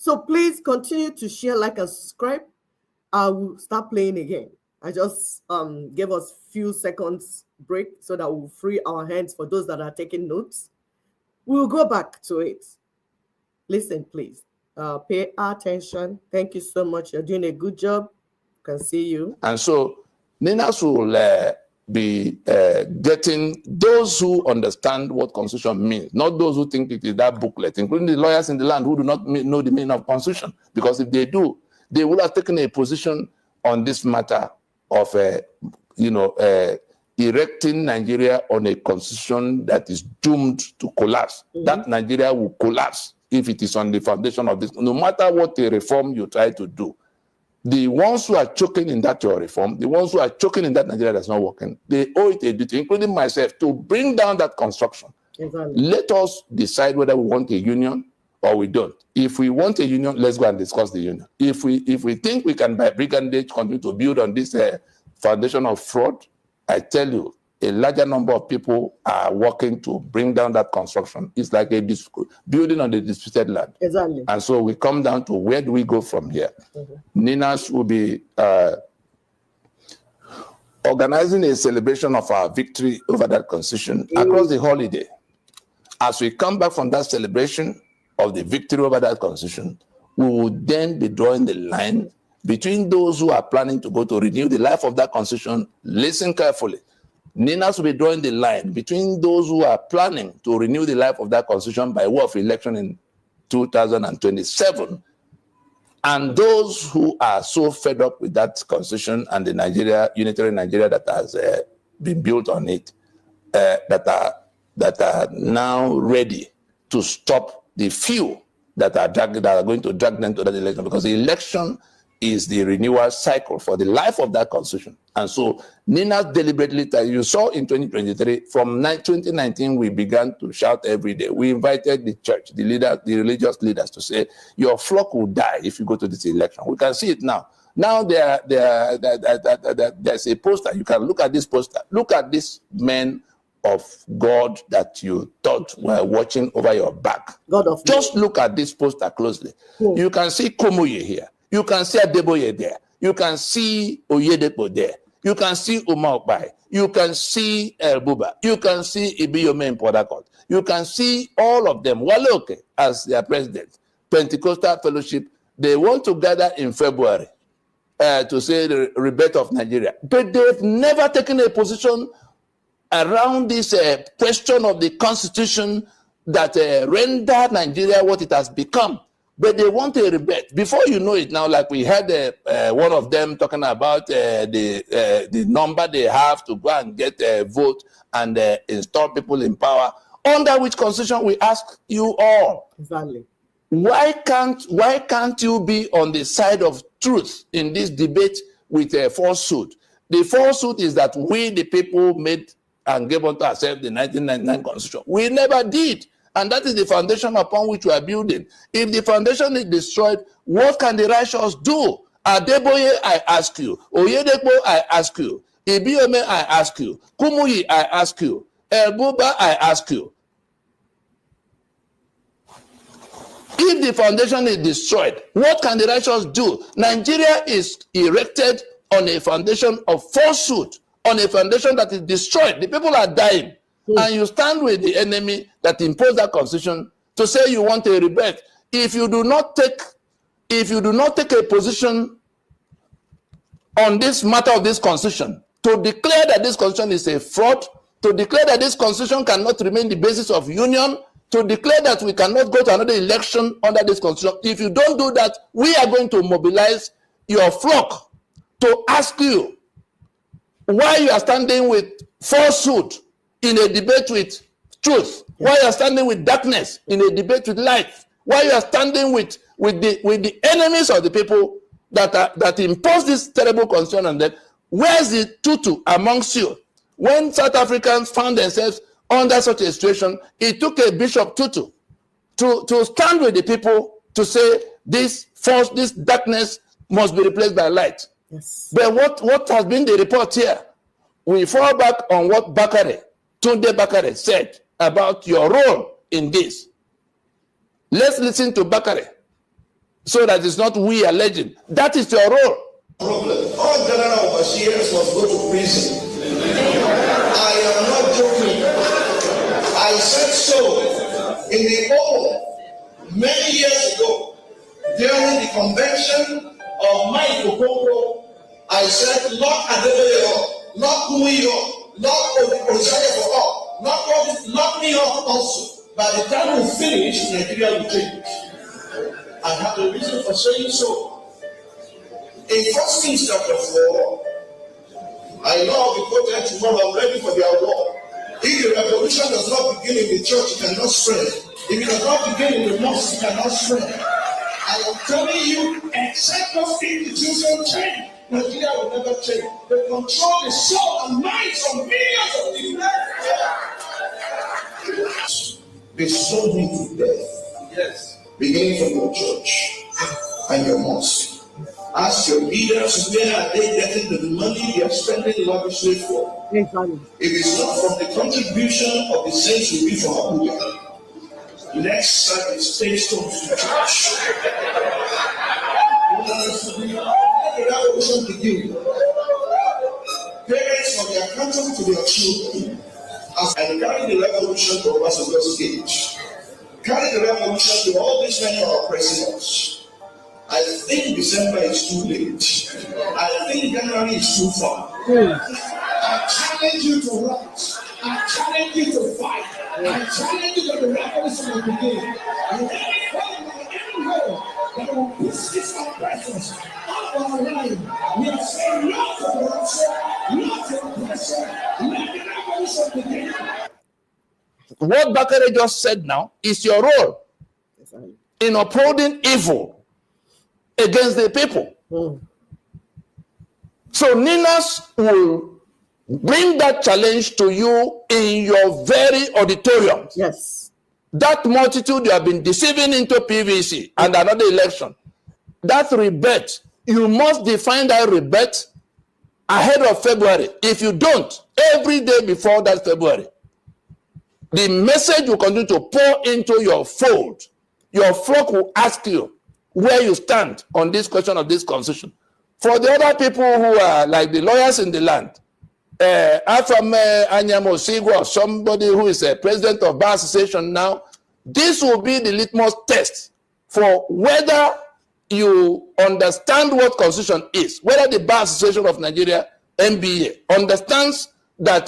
So please continue to share, like, and subscribe. I will start playing again. I just gave us few seconds break so that we'll free our hands for those that are taking notes. We'll go back to it. Listen, please. Pay attention. Thank you so much. You're doing a good job. Can see you. And so Ninas will be getting those who understand what constitution means, not those who think it is that booklet, including the lawyers in the land who do not know the meaning of constitution. Because if they do, they would have taken a position on this matter of, erecting Nigeria on a constitution that is doomed to collapse. Mm-hmm. That Nigeria will collapse if it is on the foundation of this. No matter what a reform you try to do, the ones who are choking in that your reform, the ones who are choking in that Nigeria that's not working, they owe it a duty, including myself, to bring down that construction. Exactly. Let us decide whether we want a union or we don't. If we want a union, let's go and discuss the union. If we think we can, by brigandage, continue to build on this foundation of fraud, I tell you, a larger number of people are working to bring down that construction. It's like a building on the disputed land. Exactly. And so we come down to where do we go from here? Mm-hmm. Ninas will be organizing a celebration of our victory over that constitution across the holiday. As we come back from that celebration of the victory over that constitution, we will then be drawing the line between those who are planning to go to renew the life of that constitution. Listen carefully. Ninas will be drawing the line between those who are planning to renew the life of that constitution by way of election in 2027 and those who are so fed up with that constitution and the unitary Nigeria that has been built on it, that are now ready to stop the few that are going to drag them to that election, because the election is the renewal cycle for the life of that constitution. And so Ninas deliberately, you saw in 2023, from 2019, we began to shout every day. We invited the church, the religious leaders to say, your flock will die if you go to this election. We can see it now. Now there's a poster. You can look at this poster. Look at these men of God that you thought were watching over your back. Just look at this poster closely. You can see Kumuyi here. You can see Adeboye there. You can see Oyedepo there. You can see Umar Okpai. You can see El Buba. You can see Ibiyome in Port Harcourt. You can see all of them. Waloke as their president. Pentecostal Fellowship. They want to gather in February to say the rebirth of Nigeria. But they've never taken a position around this question of the constitution that rendered Nigeria what it has become. But they want a rebate. Before you know it now, like we had one of them talking about the number they have to go and get a vote and install people in power, under which constitution we ask you all. Exactly. Why can't you be on the side of truth in this debate with a falsehood? The falsehood is that we, the people, made and gave unto ourselves the 1999 constitution. We never did. And that is the foundation upon which we are building. If the foundation is destroyed, what can the righteous do? Adeboye, I ask you. Oyedepo, I ask you. Ibiyome, I ask you. Kumuyi, I ask you. El Buba, I ask you. If the foundation is destroyed, what can the righteous do? Nigeria is erected on a foundation of falsehood, on a foundation that is destroyed. The people are dying. And you stand with the enemy that imposed that constitution to say you want a rebate. If you do not take a position on this matter of this constitution, to declare that this constitution is a fraud, to declare that this constitution cannot remain the basis of union, to declare that we cannot go to another election under this constitution, if you don't do that, we are going to mobilize your flock to ask you why you are standing with falsehood in a debate with truth, why you are standing with darkness in a debate with light, why you are standing with the enemies of the people that impose this terrible constitution on them. Where's the tutu amongst you? When South Africans found themselves under such a situation, it took a Bishop Tutu to stand with the people to say this darkness must be replaced by light. Yes. But what has been the report here? We fall back on what Tunde Bakare said about your role in this. Let's listen to Bakare. so that it's not we alleging. That is your role. Problem. All general overseers must go to prison. I am not joking. I said so in the old many years ago during the convention of Mike Okonkwo. I said, lock Adebayo, lock Muyo, lock Osagyefo, lock me up also. By the time we finish, Nigeria will change. I have a reason for saying so. In 1 Kings chapter 4, I know I'll be quoted tomorrow. I'm ready for their war. If the revolution does not begin in the church, it cannot spread. If it does not begin in the mosque, it cannot spread. I am telling you, except those institutions change, Nigeria will never change. They control the soul and minds of millions of people. They sold me to death. Yes. Beginning from your church and your mosque. Ask your leaders, where are they getting the money they are spending lavishly for? If it's not from the contribution of the saints who be from Abuja, next service, stay stones to church. The revolution begin. Parents from their country to their children, and carry the revolution to Obasanjo's gauge. Carry the revolution to all these men who are oppressing us. I think December is too late. I think January is too far. I challenge you to rise. I challenge you to fight. I challenge you to the revolution will begin. And everywhere that will push these oppressors out of our line, we are saying no to corruption, no to oppression. Let the revolution begin. What Bakare just said now is your role in upholding evil against the people. So Ninas will bring that challenge to you in your very auditorium. Yes. That multitude you have been deceiving into PVC and another election. That rebate, you must define that rebate ahead of February. If you don't, every day before that February, the message will continue to pour into your fold. Your flock will ask you where you stand on this question of this constitution. For the other people who are like the lawyers in the land, Afame Anyamo Sigwa, somebody who is a president of Bar Association now, this will be the litmus test for whether you understand what constitution is, whether the Bar Association of Nigeria, NBA, understands that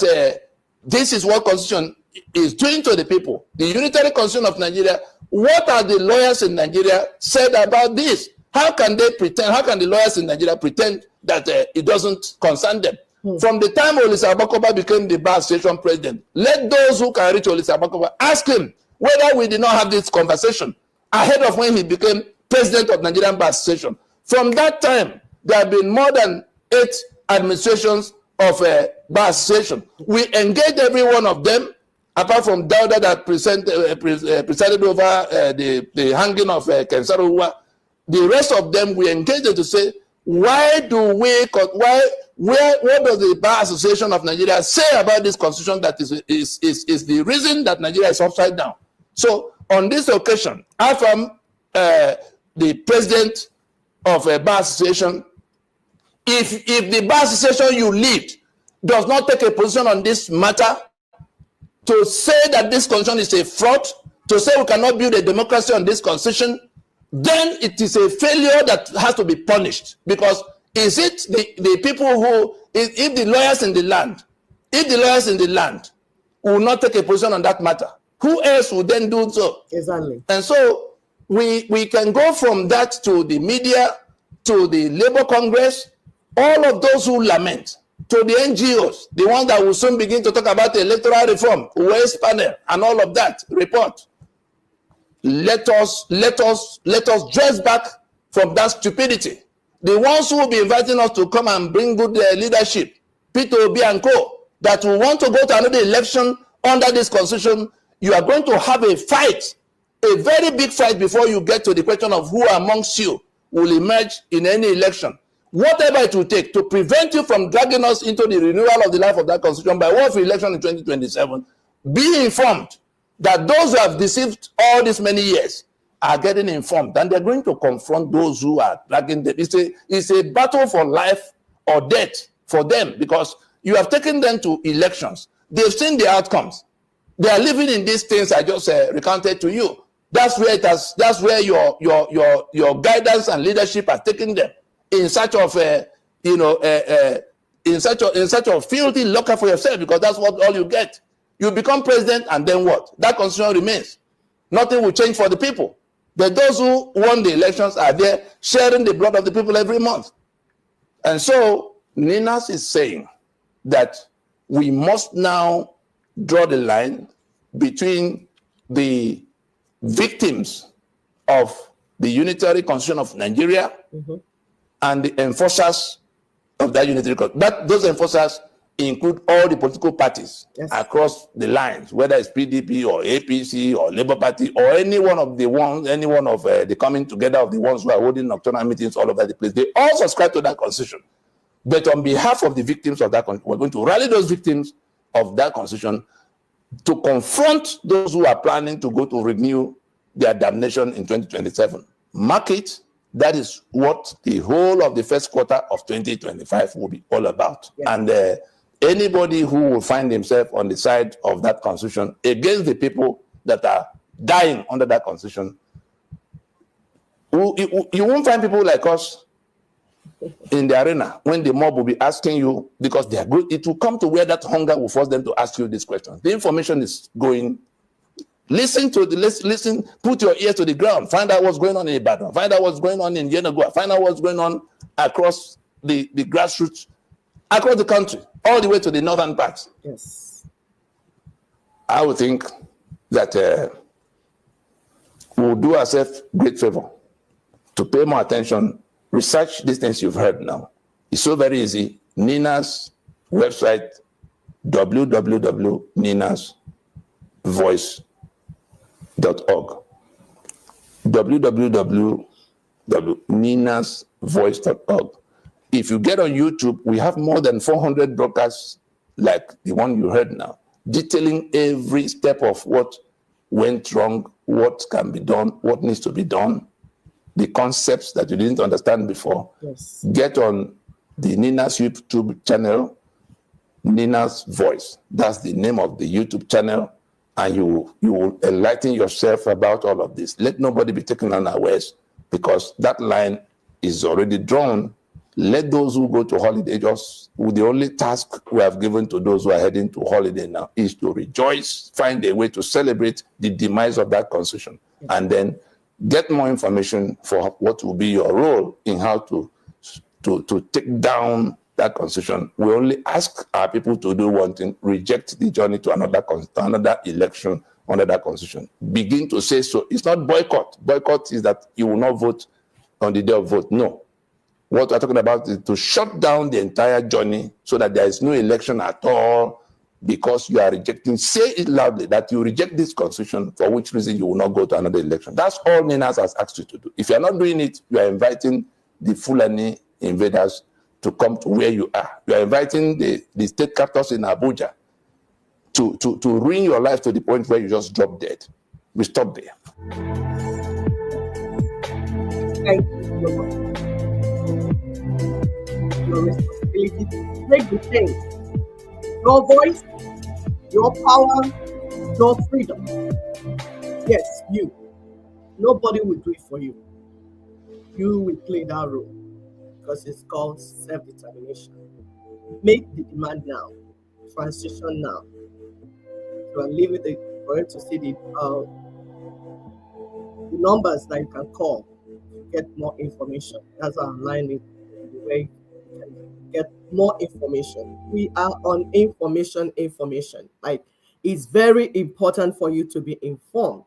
this is what constitution is doing to the people. The unitary constitution of Nigeria, what are the lawyers in Nigeria said about this? How can they pretend, how can the lawyers in Nigeria pretend that it doesn't concern them? From the time Olisa Abakoba became the Bar Association president, let those who can reach Olisa Abakoba ask him whether we did not have this conversation ahead of when he became president of Nigerian Bar Association. From that time, there have been more than 8 administrations of Bar Association. We engaged every one of them, apart from Dauda that presided over the hanging of Kensaro Uwa. The rest of them, we engaged to say, what does the Bar Association of Nigeria say about this constitution that is the reason that Nigeria is upside down? So on this occasion, I am the president of a Bar Association. If the Bar Association you lead does not take a position on this matter, to say that this constitution is a fraud, to say we cannot build a democracy on this constitution, then it is a failure that has to be punished. Because is it the people who, if the lawyers in the land, will not take a position on that matter, who else would then do so? Exactly. And so we can go from that to the media, to the Labour Congress, all of those who lament, to the NGOs, the ones that will soon begin to talk about the electoral reform, West panel, and all of that report. Let us dress back from that stupidity. The ones who will be inviting us to come and bring good leadership, Peter Obi and co, that will want to go to another election under this constitution, you are going to have a fight, a very big fight before you get to the question of who amongst you will emerge in any election. Whatever it will take to prevent you from dragging us into the renewal of the life of that constitution by way of election in 2027, be informed that those who have deceived all these many years are getting informed, and they're going to confront those who are dragging them. It's a battle for life or death for them, because you have taken them to elections. They've seen the outcomes. They are living in these things I just recounted to you. That's where it has. That's where your guidance and leadership has taken them in search of in such a filthy locker for yourself, because that's what all you get. You become president, and then what? That constitution remains. Nothing will change for the people. But those who won the elections are there sharing the blood of the people every month. And so Ninas is saying that we must now draw the line between the victims of the unitary constitution of Nigeria and the enforcers of that unitary constitution. Those enforcers include all the political parties across the lines, whether it's PDP or APC or Labour Party or any one of the coming together of the ones who are holding nocturnal meetings all over the place. They all subscribe to that constitution. But on behalf of the victims of that constitution, we're going to rally those victims of that constitution to confront those who are planning to go to renew their damnation in 2027. Mark it. That is what the whole of the first quarter of 2025 will be all about. Yes. And anybody who will find himself on the side of that constitution against the people that are dying under that constitution, you won't find people like us in the arena when the mob will be asking you, because they are good. It will come to where that hunger will force them to ask you these questions. The information is going. Listen, put your ears to the ground, find out what's going on in Ibadan, find out what's going on in Yenagoa, find out what's going on across the grassroots, across the country, all the way to the northern parts. Yes. I would think that we'll do ourselves great favor to pay more attention, research these things you've heard now. It's so very easy. Nina's website, www.ninasvoice.org. www.ninasvoice.org. If you get on YouTube, we have more than 400 broadcasts like the one you heard now, detailing every step of what went wrong, what can be done, what needs to be done, the concepts that you didn't understand before. Yes. Get on the Nina's YouTube channel, Nina's Voice. That's the name of the YouTube channel. And you will enlighten yourself about all of this. Let nobody be taken unawares, because that line is already drawn. Let those who go to holiday, the only task we have given to those who are heading to holiday now is to rejoice, find a way to celebrate the demise of that constitution, and then get more information for what will be your role in how to take down that constitution. We only ask our people to do one thing: reject the journey to another election under that constitution. Begin to say so. It's not boycott. Boycott is that you will not vote on the day of vote. No. What we're talking about is to shut down the entire journey so that there is no election at all, because you are rejecting. Say it loudly that you reject this constitution, for which reason you will not go to another election. That's all Ninas has asked you to do. If you're not doing it, you are inviting the Fulani invaders to come to where you are. You are inviting the state captors in Abuja to ruin your life to the point where you just drop dead. We stop there. Thank you so much. Your responsibility to make the change. Your voice, your power, your freedom. Yes, you. Nobody will do it for you. You will play that role, because it's called self-determination. Make the demand now, transition now. So I'm leaving for you to see the numbers that you can call to get more information. That's how I'm lining the way you can get more information. We are on information. Like, it's very important for you to be informed.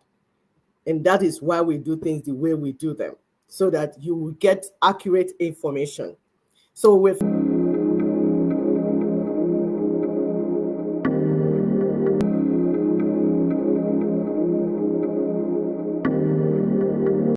And that is why we do things the way we do them, so that you will get accurate information. So with